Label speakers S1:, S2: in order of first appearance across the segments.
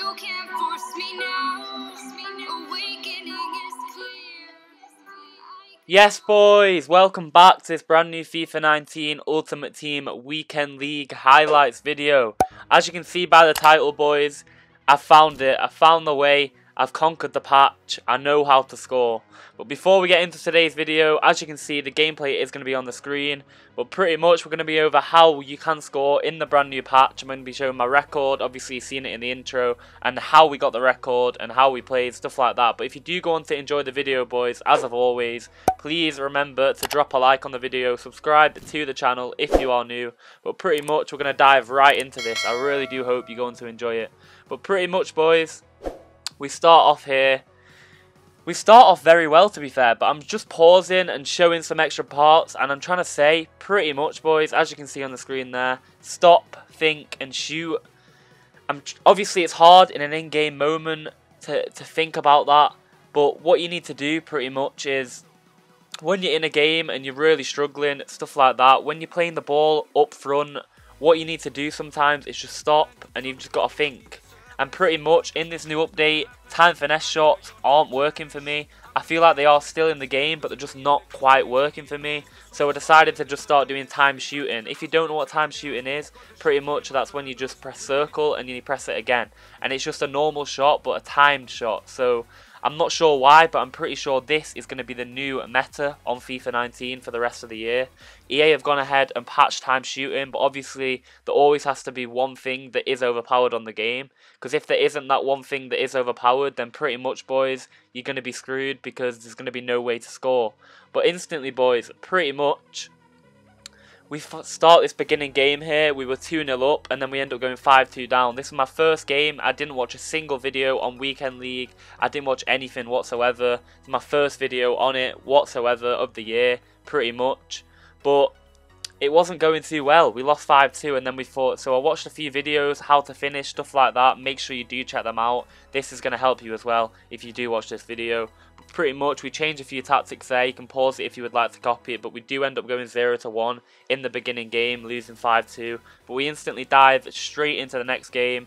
S1: You can't force me now. Awakening is clear.
S2: Yes, boys, welcome back to this brand new FIFA 19 Ultimate Team Weekend League highlights video. As you can see by the title, boys, I found it. I found the way. I've conquered the patch. I know how to score. But before we get into today's video, as you can see, the gameplay is going to be on the screen. But pretty much we're going to be over how you can score in the brand new patch. I'm going to be showing my record, obviously you've seen it in the intro, and how we got the record and how we played, stuff like that. But if you do go on to enjoy the video, boys, as of always, please remember to drop a like on the video, subscribe to the channel if you are new. But pretty much we're going to dive right into this. I really do hope you're going to enjoy it. But pretty much, boys, we start off here. We start off very well, to be fair, but I'm just pausing and showing some extra parts, and I'm trying to say, pretty much, boys, as you can see on the screen there, stop, think, and shoot. Obviously, it's hard in an in-game moment to think about that, but what you need to do, pretty much, is when you're in a game and you're really struggling, stuff like that, when you're playing the ball up front, what you need to do sometimes is just stop, and you've just got to think. And pretty much in this new update, time finesse shots aren't working for me. I feel like they are still in the game, but they're just not quite working for me. So I decided to just start doing time shooting. If you don't know what time shooting is, pretty much that's when you just press circle and you press it again. And it's just a normal shot, but a timed shot. So I'm not sure why, but I'm pretty sure this is going to be the new meta on FIFA 19 for the rest of the year. EA have gone ahead and patched time shooting, but obviously there always has to be one thing that is overpowered on the game. Because if there isn't that one thing that is overpowered, then pretty much, boys, you're going to be screwed because there's going to be no way to score. But instantly, boys, pretty much, we start this beginning game here, we were 2-0 up, and then we end up going 5-2 down. This is my first game. I didn't watch a single video on Weekend League. I didn't watch anything whatsoever. It's my first video on it whatsoever of the year, pretty much. But it wasn't going too well. We lost 5-2 and then we fought. So I watched a few videos, how to finish, stuff like that. Make sure you do check them out. This is going to help you as well if you do watch this video. But pretty much we changed a few tactics there. You can pause it if you would like to copy it. But we do end up going 0-1 in the beginning game, losing 5-2. But we instantly dive straight into the next game.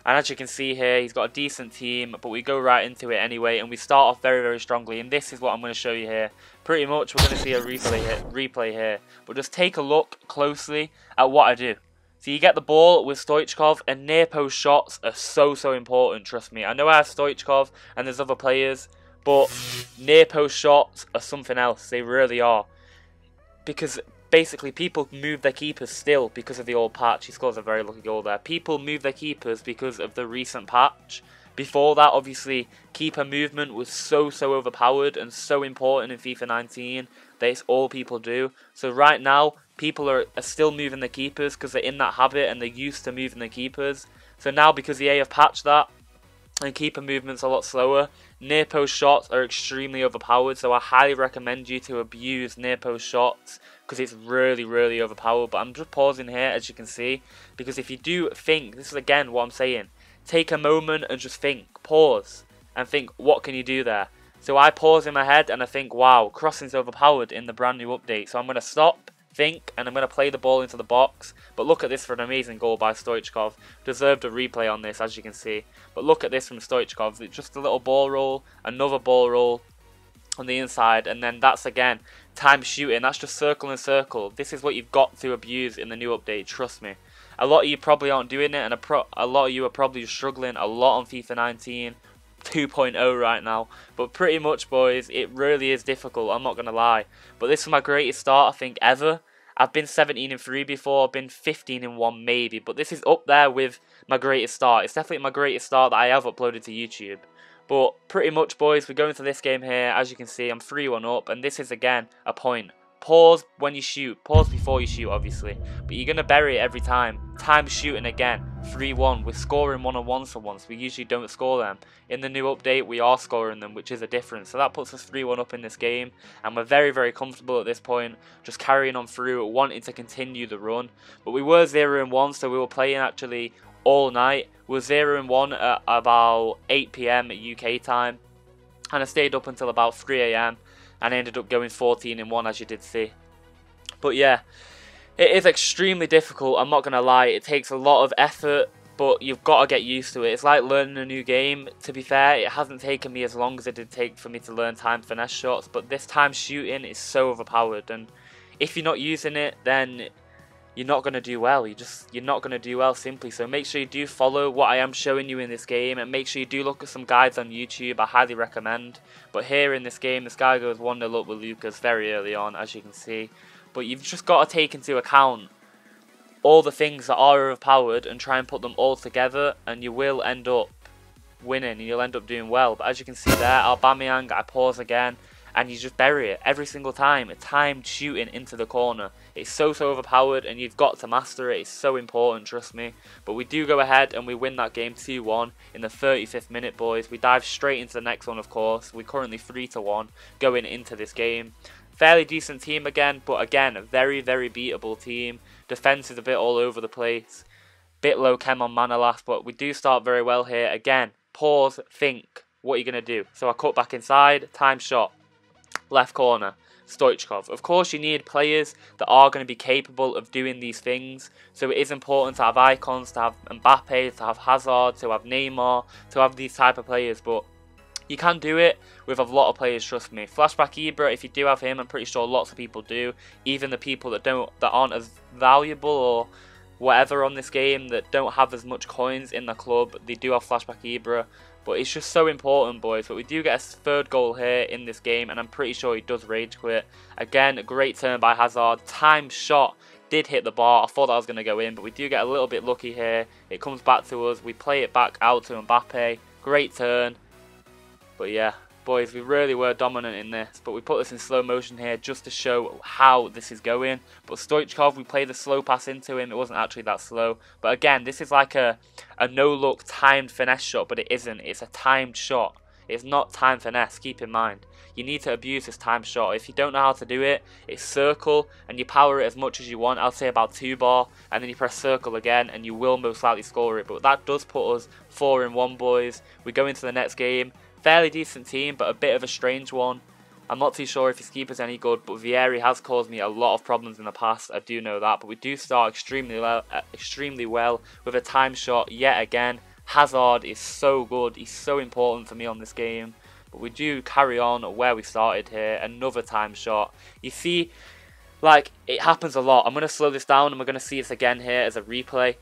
S2: And as you can see here, he's got a decent team, but we go right into it anyway, and we start off very, very strongly. And this is what I'm going to show you here. Pretty much, we're going to see a replay here. But just take a look closely at what I do. So you get the ball with Stoichkov, and near post shots are so important, trust me. I know I have Stoichkov, and there's other players, but near post shots are something else. They really are. Because basically, people move their keepers still because of the old patch. He scores a very lucky goal there. People move their keepers because of the recent patch. Before that, obviously, keeper movement was so overpowered and so important in FIFA 19 that it's all people do. So right now, people are still moving their keepers because they're in that habit and they're used to moving their keepers. So now, because EA have patched that, and keeper movement's a lot slower, near post shots are extremely overpowered. So I highly recommend you to abuse near post shots because it's really overpowered. But I'm just pausing here, as you can see, because if you do think, this is again what I'm saying, take a moment and just think, pause and think, what can you do there? So I pause in my head and I think, wow, crossing's overpowered in the brand new update. So I'm going to stop, think, and I'm going to play the ball into the box. But look at this for an amazing goal by Stoichkov. Deserved a replay on this, as you can see. But look at this from Stoichkov. It's just a little ball roll, another ball roll on the inside, and then that's again time shooting. That's just circle and circle. This is what you've got to abuse in the new update, trust me. A lot of you probably aren't doing it, and a lot of you are probably struggling a lot on FIFA 19 2.0 right now. But pretty much, boys, it really is difficult, I'm not going to lie. But this is my greatest start, I think, ever. I've been 17-3 before, I've been 15-1 maybe, but this is up there with my greatest start. It's definitely my greatest start that I have uploaded to YouTube. But pretty much, boys, we go into this game here. As you can see, I'm 3-1 up, and this is, again, a point. Pause when you shoot. Pause before you shoot, obviously. But you're going to bury it every time. Time shooting again. 3-1. We're scoring one-on-ones for once. We usually don't score them. In the new update, we are scoring them, which is a difference. So that puts us 3-1 up in this game. And we're very comfortable at this point. Just carrying on through, wanting to continue the run. But we were 0-1, so we were playing actually all night. We were 0-1 at about 8 PM at UK time. And I stayed up until about 3 AM. And I ended up going 14-1, as you did see. But yeah, it is extremely difficult, I'm not going to lie. It takes a lot of effort, but you've got to get used to it. It's like learning a new game. To be fair, it hasn't taken me as long as it did take for me to learn time finesse shots, but this time shooting is so overpowered, and if you're not using it, then you're not going to do well. You're not going to do well simply. So make sure you do follow what I am showing you in this game, and make sure you do look at some guides on YouTube. I highly recommend. But here in this game, this guy goes 1-0 up with Lucas very early on, as you can see. But you've just got to take into account all the things that are overpowered and try and put them all together, and you will end up winning and you'll end up doing well. But as you can see there, Aubameyang, I pause again, and you just bury it every single time. A timed shooting into the corner. It's so overpowered, and you've got to master it. It's so important, trust me. But we do go ahead and we win that game 2-1 in the 35th minute, boys. We dive straight into the next one, of course. We're currently 3-1 going into this game. Fairly decent team again, but again, a very beatable team. Defense is a bit all over the place. Bit low chem on mana last, but we do start very well here. Again, pause, think. What are you going to do? So I cut back inside, time shot. Left corner, Stoichkov. Of course, you need players that are going to be capable of doing these things. So it is important to have icons, to have Mbappe, to have Hazard, to have Neymar, to have these type of players. But you can do it with a lot of players, trust me. Flashback Ibra, if you do have him, I'm pretty sure lots of people do. Even the people that aren't as valuable or whatever on this game, that don't have as much coins in the club, they do have Flashback Ibra. But it's just so important, boys. But we do get a third goal here in this game, and I'm pretty sure he does rage quit. Again, a great turn by Hazard. Time shot did hit the bar. I thought that was going to go in, but we do get a little bit lucky here. It comes back to us. We play it back out to Mbappe. Great turn. But yeah, boys, we really were dominant in this. But we put this in slow motion here just to show how this is going. But Stoichkov, we played a slow pass into him. It wasn't actually that slow. But again, this is like a no-look timed finesse shot, but it isn't. It's a timed shot. It's not timed finesse, keep in mind. You need to abuse this timed shot. If you don't know how to do it, it's circle, and you power it as much as you want. I'll say about 2 bar, and then you press circle again, and you will most likely score it. But that does put us 4-1, boys. We go into the next game. Fairly decent team, but a bit of a strange one. I'm not too sure if his keeper's any good, but Vieri has caused me a lot of problems in the past. I do know that, but we do start extremely well with a time shot yet again. Hazard is so good. He's so important for me on this game. But we do carry on where we started here. Another time shot. You see, like, it happens a lot. I'm going to slow this down and we're going to see this again here as a replay.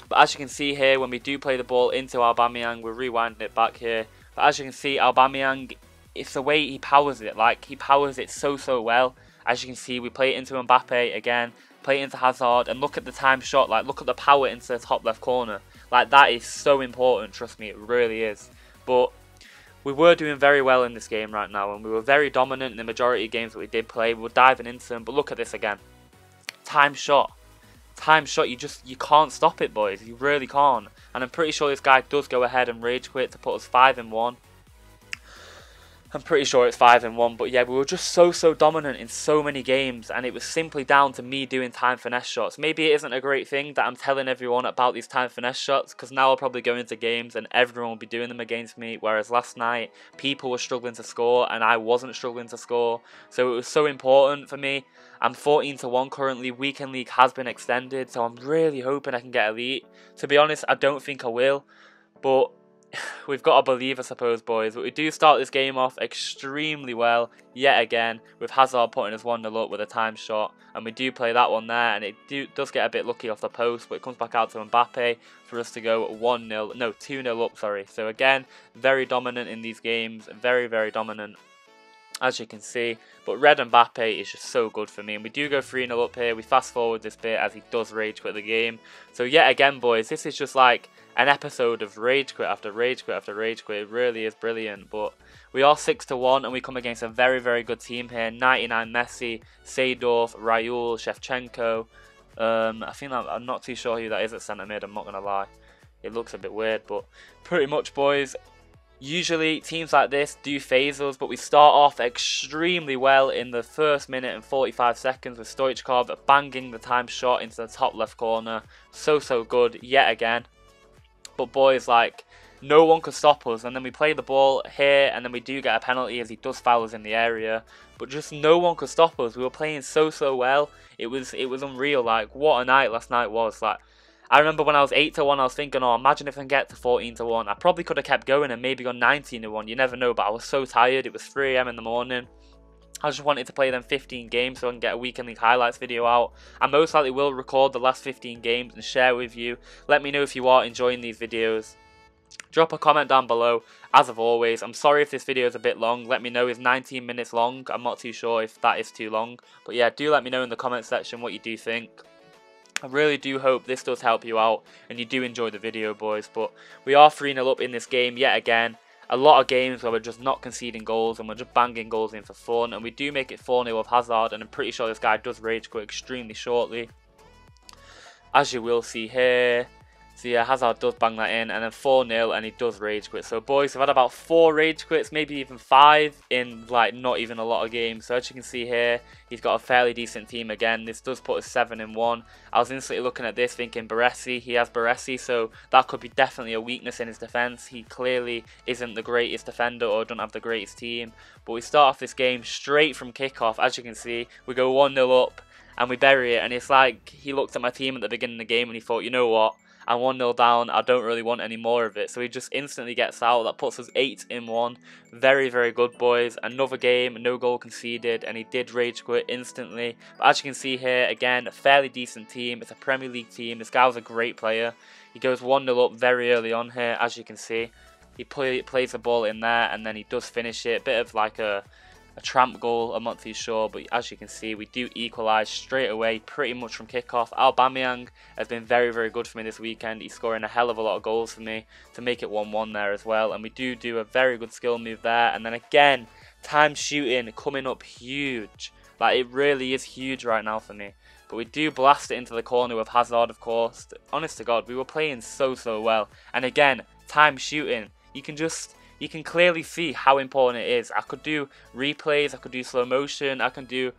S2: But as you can see here, when we do play the ball into Aubameyang, we're rewinding it back here. But as you can see, Aubameyang, it's the way he powers it. Like, he powers it so well. As you can see, we play it into Mbappe again, play it into Hazard, and look at the time shot. Like, look at the power into the top left corner. Like, that is so important, trust me, it really is. But we were doing very well in this game right now, and we were very dominant in the majority of games that we did play. We were diving into them, but look at this again. Time shot. Time shot, you can't stop it, boys. You really can't. And I'm pretty sure this guy does go ahead and rage quit to put us 5-1. I'm pretty sure it's 5-1, but yeah, we were just so dominant in so many games, and it was simply down to me doing time finesse shots. Maybe it isn't a great thing that I'm telling everyone about these time finesse shots, because now I'll probably go into games and everyone will be doing them against me, whereas last night people were struggling to score and I wasn't struggling to score. So it was so important for me. I'm 14-1 currently. Weekend League has been extended, so I'm really hoping I can get elite. To be honest, I don't think I will, but we've got to believe, I suppose, boys. But we do start this game off extremely well, yet again, with Hazard putting us 1-0 up with a time shot. And we do play that one there, and it does get a bit lucky off the post, but it comes back out to Mbappe for us to go 2-0 up, sorry. So again, very dominant in these games, very dominant, as you can see. But Red Mbappe is just so good for me, and we do go 3-0 up here. We fast forward this bit as he does rage quit the game. So yet again, boys, this is just like an episode of rage quit after rage quit after rage quit. It really is brilliant. But we are 6-1, and we come against a very good team here. 99 Messi, Seydorf, Raul, Shevchenko. I think I'm not too sure who that is at centre mid, I'm not going to lie. It looks a bit weird, but pretty much, boys, usually teams like this do phase us, but we start off extremely well in the first minute and 45 seconds with Stoichkov banging the time shot into the top left corner. So good yet again. But boys, like, no one could stop us, and then we play the ball here, and then we do get a penalty as he does foul us in the area. But just no one could stop us. We were playing so well. It was unreal. Like, what a night last night was. Like, I remember when I was 8-1, I was thinking, oh, imagine if I can get to 14-1. I probably could have kept going and maybe gone 19-1. You never know, but I was so tired. It was 3 AM in the morning. I just wanted to play them 15 games so I can get a weekend league highlights video out. I most likely will record the last 15 games and share with you. Let me know if you are enjoying these videos. Drop a comment down below, as of always. I'm sorry if this video is a bit long. Let me know, it's 19 minutes long. I'm not too sure if that is too long. But yeah, do let me know in the comment section what you do think. I really do hope this does help you out and you do enjoy the video, boys. But we are 3-0 up in this game yet again. A lot of games where we're just not conceding goals and we're just banging goals in for fun. And we do make it 4-0 with Hazard, and I'm pretty sure this guy does rage quit extremely shortly, as you will see here. So yeah, Hazard does bang that in, and then 4-0, and he does rage quit. So boys, we've had about 4 rage quits, maybe even 5 in like not even a lot of games. So as you can see here, he's got a fairly decent team again. This does put us 7-1. I was instantly looking at this thinking Baresi, he has Baresi, so that could be definitely a weakness in his defence. He clearly isn't the greatest defender or don't have the greatest team. But we start off this game straight from kickoff. As you can see, we go 1-0 up and we bury it, and it's like he looked at my team at the beginning of the game and he thought, you know what? I'm 1-0 down, I don't really want any more of it. So he just instantly gets out. That puts us 8-1. Very, very good, boys. Another game, no goal conceded, and he did rage quit instantly. But as you can see here, again, a fairly decent team. It's a Premier League team. This guy was a great player. He goes 1-0 up very early on here, as you can see. He plays the ball in there, and then he does finish it. Bit of like a tramp goal, I'm not too sure, but as you can see, we do equalise straight away, pretty much from kickoff. Aubameyang has been very, very good for me this weekend. He's scoring a hell of a lot of goals for me to make it 1-1 there as well, and we do a very good skill move there. And then again, time shooting coming up huge. Like, it really is huge right now for me. But we do blast it into the corner with Hazard, of course. Honest to God, we were playing so well. And again, time shooting. You can clearly see how important it is. I could do replays, I could do slow motion, I can do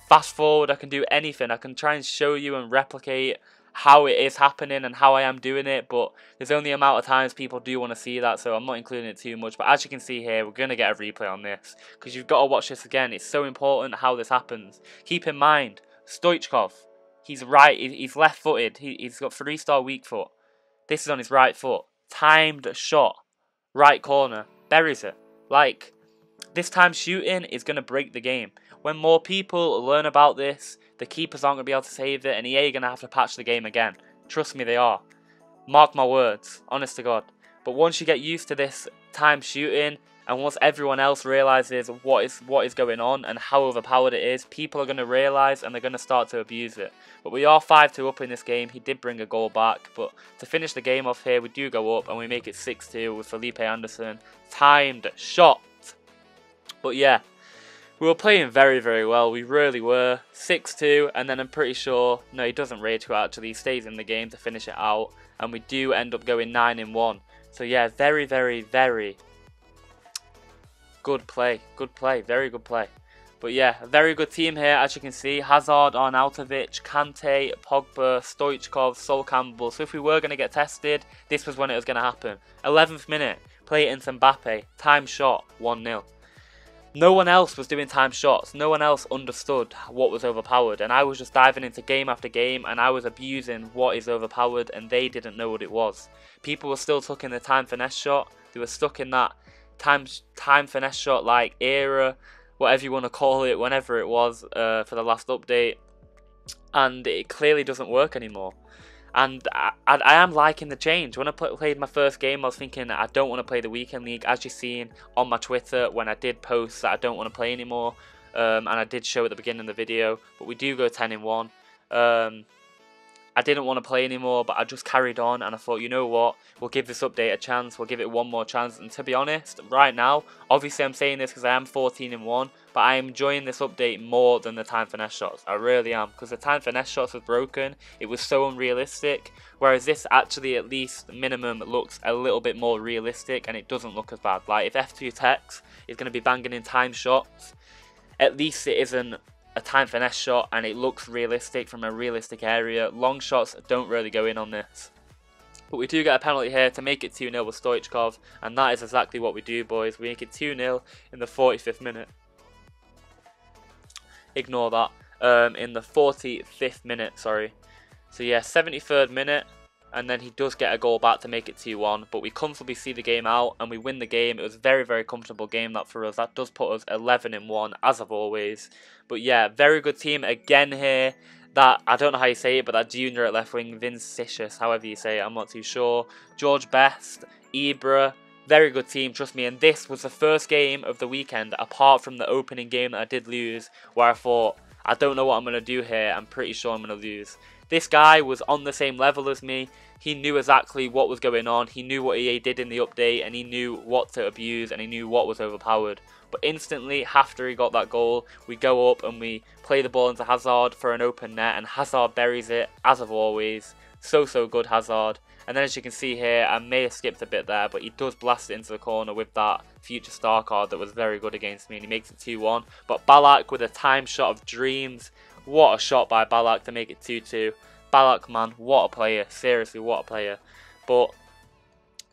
S2: fast forward, I can do anything. I can try and show you and replicate how it is happening and how I am doing it, but there's only a amount of times people do want to see that, so I'm not including it too much. But as you can see here, we're going to get a replay on this, because you've got to watch this again. It's so important how this happens. Keep in mind, Stoichkov, he's right, he's left-footed, he's got 3-star weak foot. This is on his right foot. Timed shot. Right corner, buries it. Like, this time shooting is going to break the game. When more people learn about this, the keepers aren't going to be able to save it, and EA are going to have to patch the game again. Trust me, they are. Mark my words, honest to God. But once you get used to this time shooting, and once everyone else realises what is going on and how overpowered it is, people are going to realise and they're going to start to abuse it. But we are 5-2 up in this game. He did bring a goal back, but to finish the game off here, we do go up and we make it 6-2 with Felipe Anderson. Timed shot. But yeah, we were playing very, very well. We really were. 6-2, and then I'm pretty sure, no, he doesn't rage quit actually. He stays in the game to finish it out, and we do end up going 9-1. So yeah, very, very, very good play, very good play. But yeah, a very good team here, as you can see. Hazard, Arnautovic, Kante, Pogba, Stoichkov, Sol Campbell. So if we were going to get tested, this was when it was going to happen. 11th minute, play it into Mbappe, time shot, 1-0. No one else was doing time shots. No one else understood what was overpowered. And I was just diving into game after game, and I was abusing what is overpowered, and they didn't know what it was. People were still stuck in the time finesse shot. They were stuck in that time finesse shot like era, whatever you want to call it, whenever it was for the last update, and it clearly doesn't work anymore. And I am liking the change. When I played my first game, I was thinking I don't want to play the weekend league, as you've seen on my Twitter when I did post that I don't want to play anymore, and I did show at the beginning of the video. But we do go 10-1. I didn't want to play anymore, but I just carried on, and I thought, you know what, we'll give this update a chance, we'll give it one more chance. And to be honest, right now, obviously I'm saying this because I am 14-1, but I am enjoying this update more than the time finesse shots. I really am, because the time finesse shots was broken, it was so unrealistic, whereas this actually at least minimum looks a little bit more realistic, and it doesn't look as bad. Like, if F2 is going to be banging in time shots, at least it isn't a time finesse shot, and it looks realistic from a realistic area. Long shots don't really go in on this. But we do get a penalty here to make it 2-0 with Stoichkov, and that is exactly what we do, boys. We make it 2-0 in the 45th minute. Ignore that. In the 45th minute, sorry. So yeah, 73rd minute. and then he does get a goal back to make it 2-1, but we comfortably see the game out and we win the game. It was a very, very comfortable game that for us. That does put us 11-1 as of always. But yeah, very good team again here. That, I don't know how you say it, but that junior at left wing, Vincitious, however you say it, I'm not too sure. George Best, Ibra, very good team, trust me. And this was the first game of the weekend, apart from the opening game that I did lose, where I thought, I don't know what I'm going to do here, I'm pretty sure I'm going to lose. This guy was on the same level as me. He knew exactly what was going on. He knew what EA did in the update, and he knew what to abuse, and he knew what was overpowered. But instantly, after he got that goal, we go up and we play the ball into Hazard for an open net, and Hazard buries it, as of always. So good, Hazard. And then as you can see here, I may have skipped a bit there, but he does blast it into the corner with that future star card that was very good against me, and he makes it 2-1. But Balak with a time shot of dreams. What a shot by Balak to make it 2-2. Balak, man, what a player. Seriously, what a player. But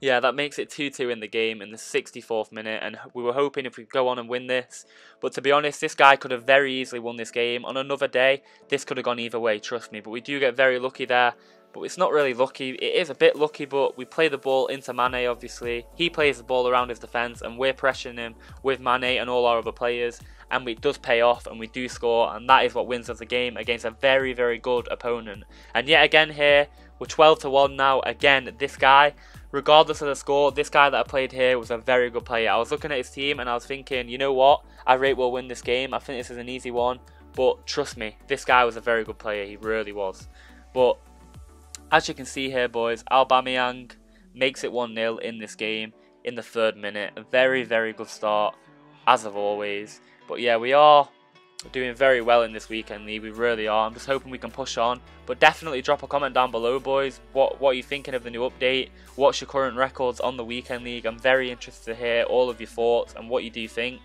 S2: yeah, that makes it 2-2 in the game in the 64th minute, and we were hoping if we go on and win this. But to be honest, this guy could have very easily won this game. On another day, this could have gone either way, trust me. But we do get very lucky there. But it's not really lucky. It is a bit lucky, but we play the ball into Mane, obviously. He plays the ball around his defence, and we're pressuring him with Mane and all our other players. And it does pay off, and we do score, and that is what wins us the game against a very, very good opponent. And yet again here, we're 12-1 now. Again, this guy, regardless of the score, this guy that I played here was a very good player. I was looking at his team, and I was thinking, you know what? I rate we'll win this game. I think this is an easy one. But trust me, this guy was a very good player. He really was. But as you can see here, boys, Aubameyang makes it 1-0 in this game in the 3rd minute. A very, very good start, as of always. But yeah, we are doing very well in this weekend league. We really are. I'm just hoping we can push on. But definitely drop a comment down below, boys. What are you thinking of the new update? What's your current records on the weekend league? I'm very interested to hear all of your thoughts and what you do think.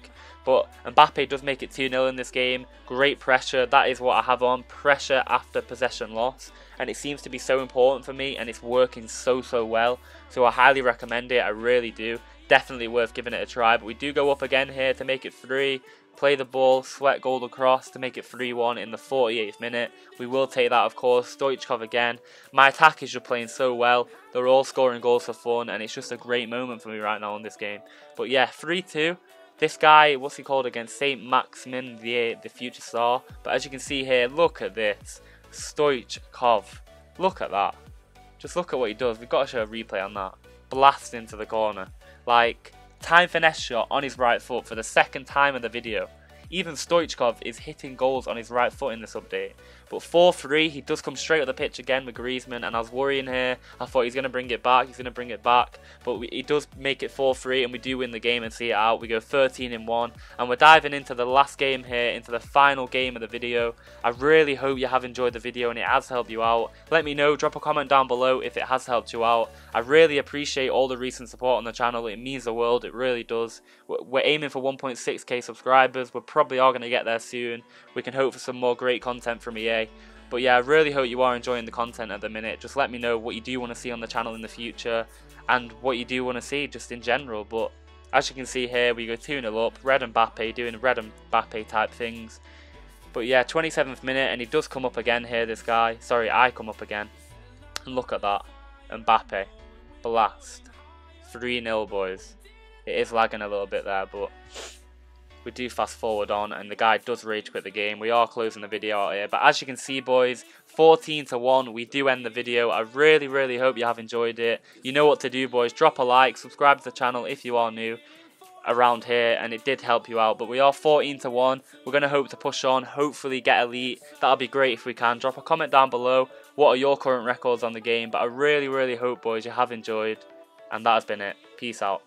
S2: But Mbappe does make it 2-0 in this game. Great pressure. That is what I have on. Pressure after possession loss. And it seems to be so important for me. And it's working so well. So I highly recommend it. I really do. Definitely worth giving it a try. But we do go up again here to make it 3. Play the ball. Sweat goal across to make it 3-1 in the 48th minute. We will take that, of course. Stoichkov again. My attack is just playing so well. They're all scoring goals for fun. And it's just a great moment for me right now in this game. But yeah, 3-2. This guy, what's he called again? Saint Maximin, the future star. But as you can see here, look at this. Stoichkov. Look at that. Just look at what he does. We've got to show a replay on that. Blast into the corner. Like, time finesse shot on his right foot for the 2nd time of the video. Even Stoichkov is hitting goals on his right foot in this update. But 4-3, he does come straight up the pitch again with Griezmann, and I was worrying here. I thought he's going to bring it back, but he does make it 4-3, and we do win the game and see it out. We go 13-1, and we're diving into the last game here, into the final game of the video. I really hope you have enjoyed the video and it has helped you out. Let me know, drop a comment down below if it has helped you out. I really appreciate all the recent support on the channel. It means the world, it really does. We're aiming for 1.6k subscribers. We're probably are going to get there soon. We can hope for some more great content from EA. But yeah, I really hope you are enjoying the content at the minute. Just let me know what you do want to see on the channel in the future and what you do want to see just in general. But as you can see here, we go 2-0 up. Red Mbappe doing Red Mbappe type things. But yeah, 27th minute, and he does come up again here, this guy. Sorry, I come up again. And look at that. Mbappe. Blast. 3-0, boys. It is lagging a little bit there, but we do fast forward on, and the guy does rage quit the game. We are closing the video out here, but as you can see, boys, 14-1, we do end the video. I really hope you have enjoyed it. You know what to do, boys. Drop a like, subscribe to the channel if you are new around here, and it did help you out. But we are 14-1. We're going to hope to push on, hopefully get elite. That'll be great if we can. Drop a comment down below. What are your current records on the game? But I really hope, boys, you have enjoyed, and that has been it. Peace out.